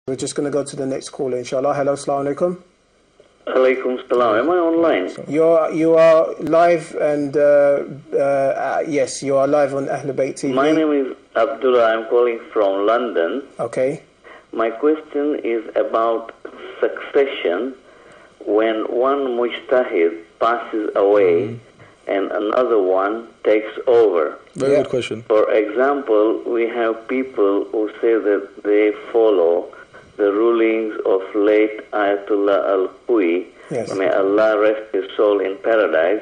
We're just going to go to the next caller, inshallah. Hello, assalamu alaikum. Alaikum salam. Am I online? You are live, and yes, you are live on ahlulbayt TV. My name is Abdullah. I'm calling from London. Okay. My question is about succession when one mujtahid passes away and another one takes over. Very good question. For example, we have people who say that they follow the rulings of late Ayatollah Al-Khui, yes, may Allah rest his soul in paradise,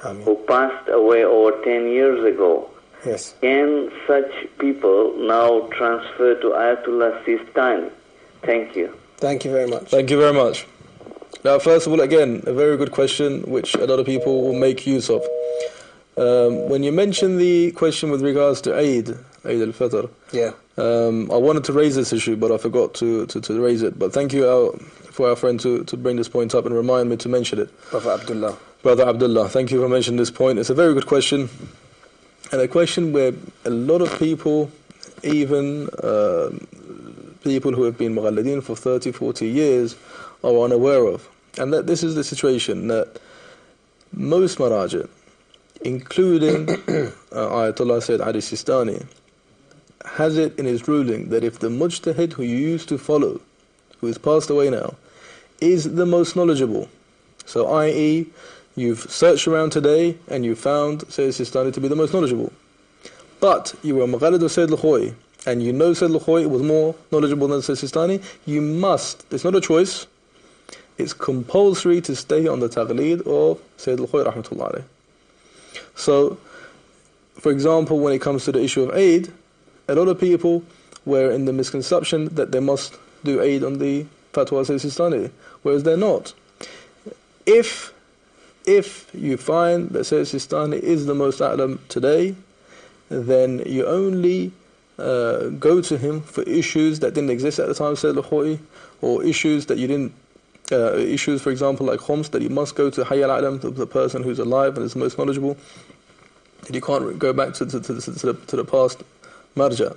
who passed away over 10 years ago. Yes. Can such people now transfer to Ayatollah Sistani? Thank you. Thank you very much. Thank you very much. Now, first of all, again, a very good question, which a lot of people will make use of. When you mention the question with regards to Eid al-Fitr, yeah, I wanted to raise this issue, but I forgot to raise it. But thank you for our friend to bring this point up and remind me to mention it. Brother Abdullah, thank you for mentioning this point. It's a very good question, and a question where a lot of people, even people who have been mughalladeen for 30, 40 years, are unaware of. And that this is the situation that most marajit, including Ayatollah Sayyid Ali Sistani, has it in his ruling that if the mujtahid who you used to follow, who has passed away now, is the most knowledgeable, so i.e. you've searched around today and you found Sayyid Sistani to be the most knowledgeable, but you were Mughallid of Syed Khui and you know Syed Khui was more knowledgeable than Sayyid Sistani, you must, it's not a choice, it's compulsory to stay on the Taqleed of Syed Khui rahmatullah alayh. So, for example, when it comes to the issue of Eid, a lot of people were in the misconception that they must do Eid on the Fatwa of Sayyid Sistani, whereas they're not. If you find that Sayyid Sistani is the most a'lam today, then you only go to him for issues that didn't exist at the time of Sayyid Khui, or issues that you didn't, issues, for example, like Khoms, that you must go to Hayy al-A'lam, the person who's alive and is the most knowledgeable, that you can't go back to the past marja.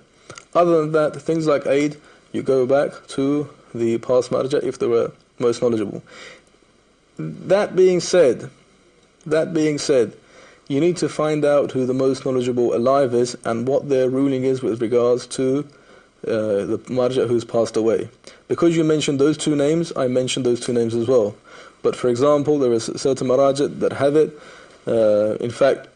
Other than that, things like Eid, you go back to the past marja if they were most knowledgeable. That being said, you need to find out who the most knowledgeable alive is and what their ruling is with regards to the marja who's passed away. Because you mentioned those two names, I mentioned those two names as well. But for example, there is certain marajat that have it. In fact,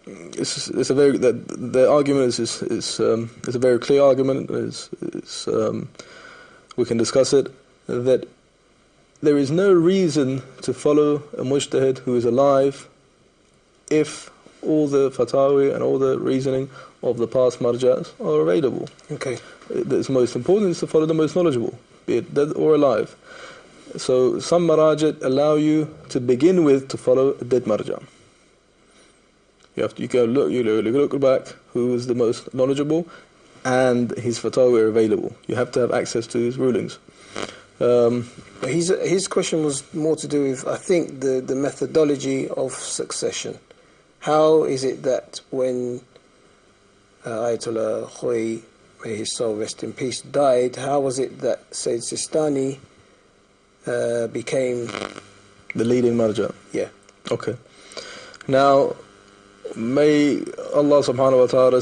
it's a very the argument is a very clear argument. We can discuss it, that there is no reason to follow a mujtahid who is alive if all the fatawi and all the reasoning of the past marjas are available. Okay. The most important is to follow the most knowledgeable, be it dead or alive. So some marajat allow you to begin with to follow a dead marja. You go look back who is the most knowledgeable and his fatawa are available. You have to have access to his rulings. His question was more to do with, I think, the methodology of succession. How is it that when Ayatollah Khui, may his soul rest in peace, died, how was it that Sayyid Sistani became the leading marja? Yeah. Okay. Now, may Allah subhanahu wa ta'ala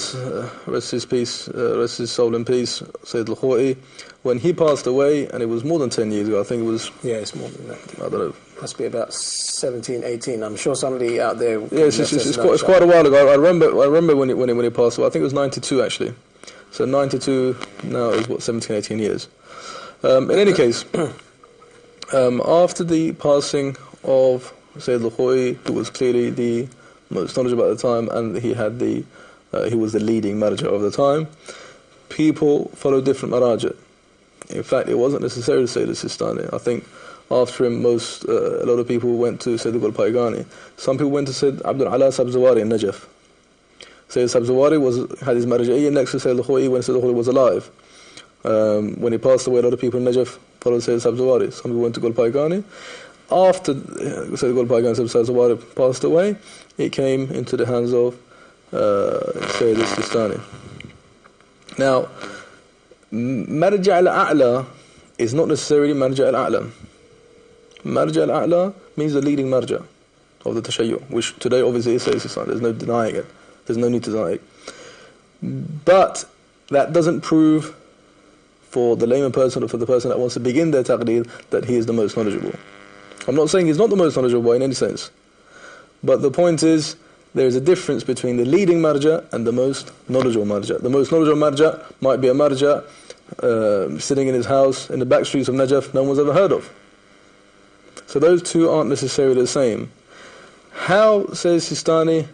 rest his peace, rest his soul in peace, Sayyid Khui, when he passed away, and it was more than 10 years ago, I think it was... Yeah, it's more than that. I don't know. Must be about 17, 18. I'm sure somebody out there... Yeah, it's quite a while ago. I remember when he passed away. I think it was 92 actually. So 92 now is what, 17, 18 years. In any case, after the passing of Sayyid Khui, who was clearly the most knowledgeable at the time, and he was the leading marja of the time, people followed different marajat. In fact, it wasn't necessarily Sayyid Sistani. I think after him, a lot of people went to Sayyid al-Paygani. Some people went to Sayyid Abdul Ala Sabzawari in Najaf. Sayyid Sabzawari had his marja'iyya next to Sayyid Khui when Sayyid Khui was alive. When he passed away, a lot of people in Najaf followed Sayyid Sabzawari. Some people went to Paygani. After Sayyid Paygani and Sayyid Sabzawari passed away, it came into the hands of Sayyid Sistani. Now, Marja' al-A'la is not necessarily marja al-a'la. Marja al-a'la means the leading marja of the tashayyu', which today obviously is Sayyid Sistani. There's no denying it. There's no need to deny it. But that doesn't prove for the layman person or for the person that wants to begin their taqleed that he is the most knowledgeable. I'm not saying he's not the most knowledgeable in any sense. But the point is, there is a difference between the leading marja and the most knowledgeable marja. The most knowledgeable marja might be a marja sitting in his house in the back streets of Najaf no one's ever heard of. So those two aren't necessarily the same. How Sayyid Sistani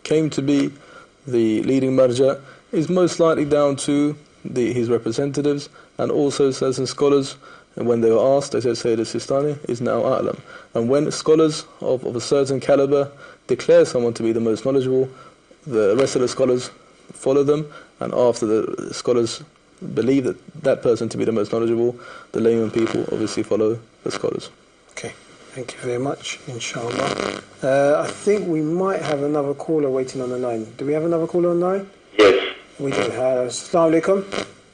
came to be the leading marja is most likely down to his representatives, and also certain scholars, and when they were asked, they said Sayyid Sistani is now a'lam. And when scholars of a certain caliber declare someone to be the most knowledgeable, the rest of the scholars follow them, and after the scholars believe that person to be the most knowledgeable, the layman people obviously follow the scholars. Okay, thank you very much, inshallah. I think we might have another caller waiting on the line. Do we have another caller on the line? Yes. We do. Assalamu alaikum.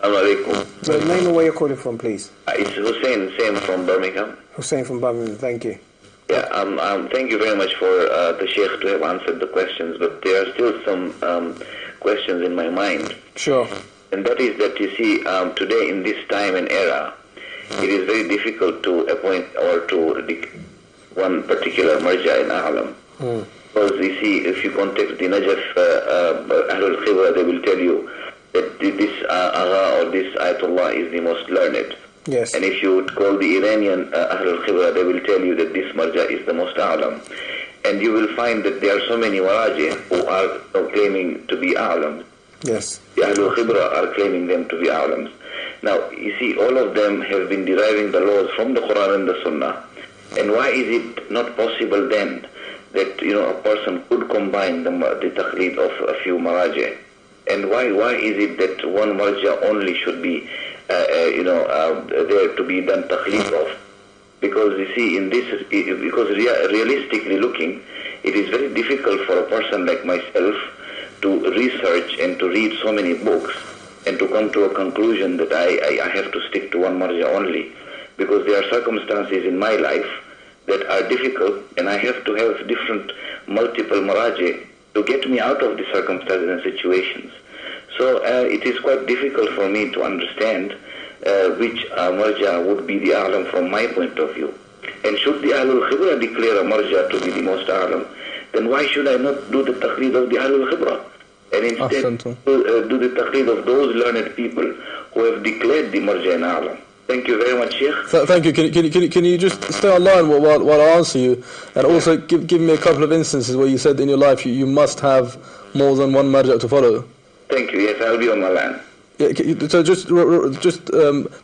Assalamu alaikum. The name and where you're calling from, please. It's Hussein from Birmingham. Hussein from Birmingham, thank you. Yeah, thank you very much for the Sheikh to have answered the questions, but there are still some questions in my mind. Sure. And that is that, you see, today in this time and era, it is very difficult to appoint or to one particular marja in a'lam. Because you see, if you contact the Najaf ahlul khibra, they will tell you that this agha or this ayatullah is the most learned. Yes. And if you call the Iranian ahlul khibra, they will tell you that this marja is the most a'lam. And you will find that there are so many maraji who are claiming to be a'lam. Yes. The ahlul khibra are claiming them to be a'lams. Now, you see, all of them have been deriving the laws from the Quran and the Sunnah. And why is it not possible then that, a person could combine the taqleed of a few maraji? And why is it that one marja only should be, there to be done taqleed of? Because you see, realistically looking, it is very difficult for a person like myself to research and to read so many books and to come to a conclusion that I have to stick to one marja only, because there are circumstances in my life that are difficult, and I have to have multiple maraji to get me out of the circumstances and situations. So it is quite difficult for me to understand which marja would be the a'lam from my point of view. And should the ahlul khibra declare a marja to be the most a'lam, then why should I not do the taqleed of the ahlul khibra? And instead do the taqleed of those learned people who have declared the marja in a'lam. Thank you very much, Sheikh. Thank you. Can you just stay online while I answer you, and also give me a couple of instances where you said in your life you must have more than one marja to follow? Thank you. Yes, I'll be on my line. Yeah, so just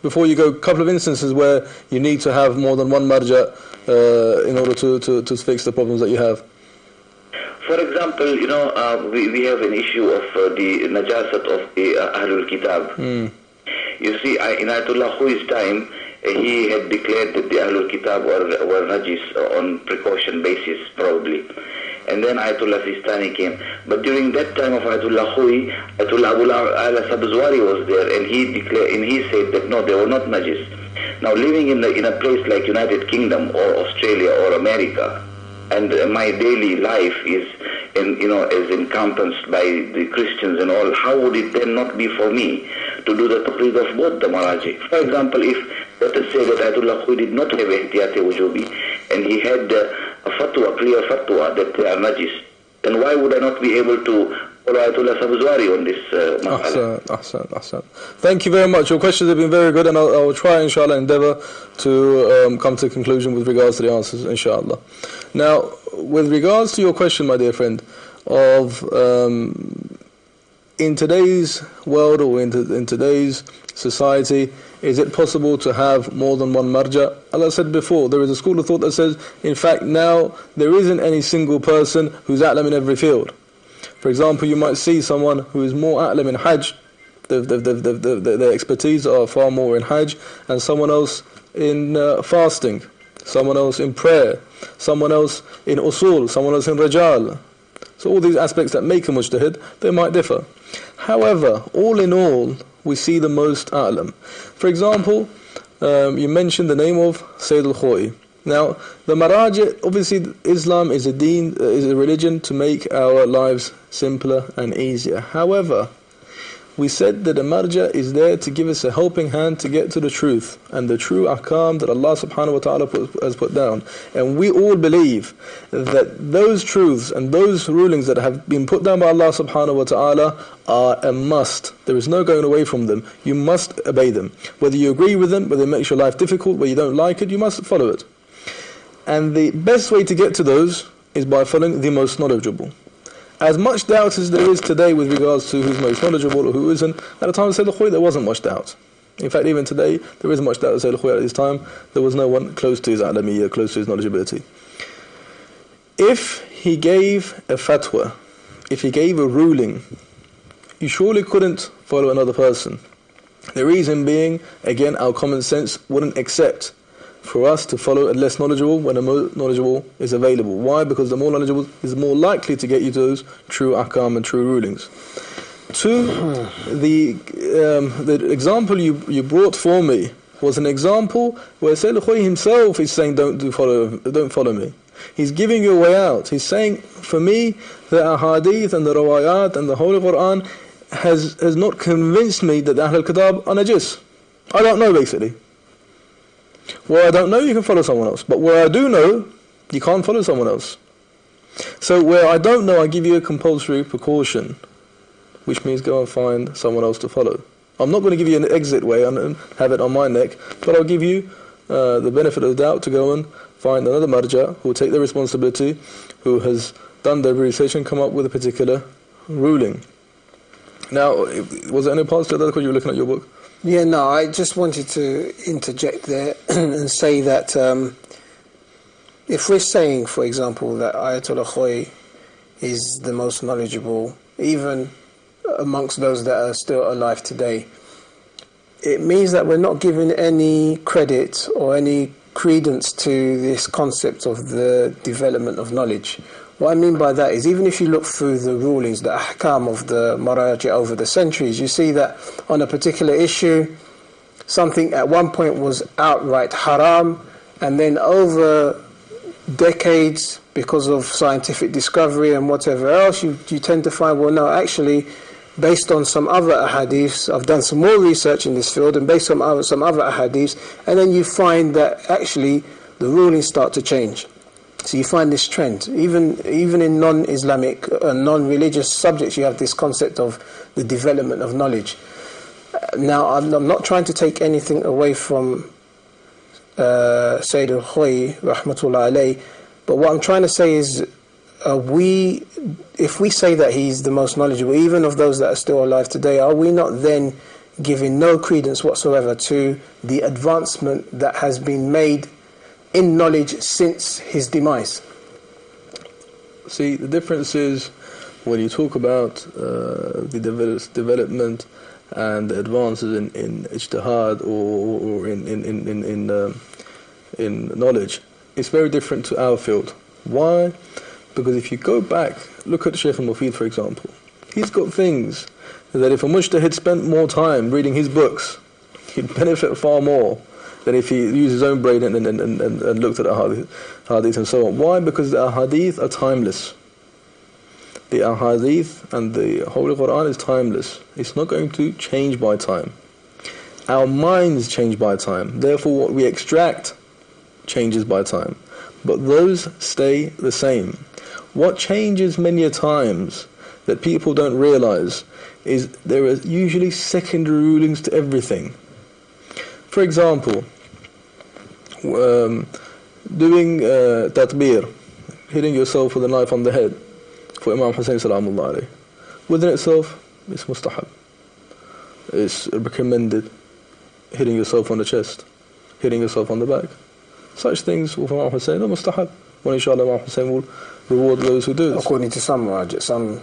before you go, a couple of instances where you need to have more than one marja in order to fix the problems that you have. For example, we have an issue of the najasat of the ahlul kitab. You see, in Ayatollah Khui's time, he had declared that the ahlul kitab were najis on precaution basis, probably. And then Ayatollah Sistani came. But during that time of Ayatollah Khui, Ayatollah Abu Ala Sabzwari was there, and he said that no, they were not najis. Now, living in a place like United Kingdom or Australia or America, and my daily life is is encompassed by the Christians and all, how would it then not be for me to do the taqleed of both the maraji? For example, if let us say that Ayatollah Khui did not have ihtiyat wujubi, and he had a fatwa, clear fatwa that they are najis, then why would I not be able to follow Ayatollah Sabzwari on this mas'ala? Ahsan. Thank you very much. Your questions have been very good, and I'll try, inshallah, endeavour to come to a conclusion with regards to the answers, inshallah. Now, with regards to your question, my dear friend, of in today's world or in today's society, is it possible to have more than one marja? As I said before, there is a school of thought that says, in fact, now there isn't any single person who's a'lam in every field. For example, you might see someone who is more a'lam in hajj, their expertise are far more in hajj, and someone else in fasting, someone else in prayer, someone else in usul, someone else in rajal. So all these aspects that make a mujtahid, they might differ. However, all in all, we see the most a'lam. For example, you mentioned the name of Syed Khui. Now, the maraji', obviously Islam is a deen, is a religion to make our lives simpler and easier. However, we said that the marja' is there to give us a helping hand to get to the truth and the true ahkam that Allah subhanahu wa ta'ala has put down. And we all believe that those truths and those rulings that have been put down by Allah subhanahu wa ta'ala are a must. There is no going away from them. You must obey them. Whether you agree with them, whether it makes your life difficult, whether you don't like it, you must follow it. And the best way to get to those is by following the most knowledgeable. As much doubt as there is today with regards to who's most knowledgeable or who isn't, at the time of Syed Khui there wasn't much doubt. In fact, even today, there isn't much doubt of Syed Khui at this time. There was no one close to his a'lamiyya, close to his knowledgeability. If he gave a fatwa, if he gave a ruling, you surely couldn't follow another person. The reason being, again, our common sense wouldn't accept for us to follow a less knowledgeable when a more knowledgeable is available. Why? Because the more knowledgeable is more likely to get you to those true ahkam and true rulings. Two, the example you brought for me was an example where Syed Khui himself is saying, don't follow me. He's giving you a way out. He's saying, for me, the hadith and the rawayat and the Holy Quran has not convinced me that the ahlul kitab are najis. I don't know, basically. Where I don't know, you can follow someone else. But where I do know, you can't follow someone else. So where I don't know, I give you a compulsory precaution, which means go and find someone else to follow. I'm not going to give you an exit way and have it on my neck, but I'll give you the benefit of the doubt to go and find another marja' who will take the responsibility, who has done their research and come up with a particular ruling. Now, was there any parts to that because you were looking at your book? Yeah, no, I just wanted to interject there and say that if we're saying, for example, that Ayatollah Khui is the most knowledgeable, even amongst those that are still alive today, it means that we're not giving any credit or any credence to this concept of the development of knowledge. What I mean by that is, even if you look through the rulings, the ahkam of the maraji' over the centuries, you see that on a particular issue, something at one point was outright haram, and then over decades, because of scientific discovery and whatever else, you tend to find, well, no, actually, based on some other ahadiths, I've done some more research in this field, and based on some other ahadiths, and then you find that actually the rulings start to change. So you find this trend. Even in non-Islamic, non-religious subjects, you have this concept of the development of knowledge. Now, I'm not trying to take anything away from Syed Khui, rahmatullah alayh, but what I'm trying to say is, if we say that he's the most knowledgeable, even of those that are still alive today, are we not then giving no credence whatsoever to the advancement that has been made in knowledge since his demise? See, the difference is when you talk about the development and the advances in ijtihad or in knowledge, it's very different to our field. Why? Because if you go back, look at Sheikh al-Mufid, for example. He's got things that if a mujtahid spent more time reading his books, he'd benefit far more than if he used his own brain and looked at the hadith and so on. Why? Because the hadith are timeless. The hadith and the Holy Quran is timeless. It's not going to change by time. Our minds change by time. Therefore, what we extract changes by time. But those stay the same. What changes many a times that people don't realize is there are usually secondary rulings to everything. For example, doing tatbir, hitting yourself with a knife on the head for Imam Hussein salamullah alayhi, within itself, it's mustahab. It's recommended. Hitting yourself on the chest, hitting yourself on the back. Such things with Imam Hussein are mustahab. When inshallah Imam Hussein will reward those who do this. According to some rajah, some...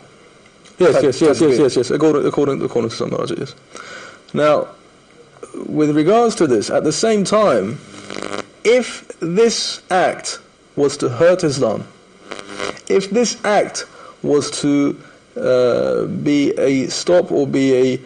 Yes. According to some rajah, yes. Now, with regards to this, at the same time, if this act was to hurt Islam, if this act was to be a stop or be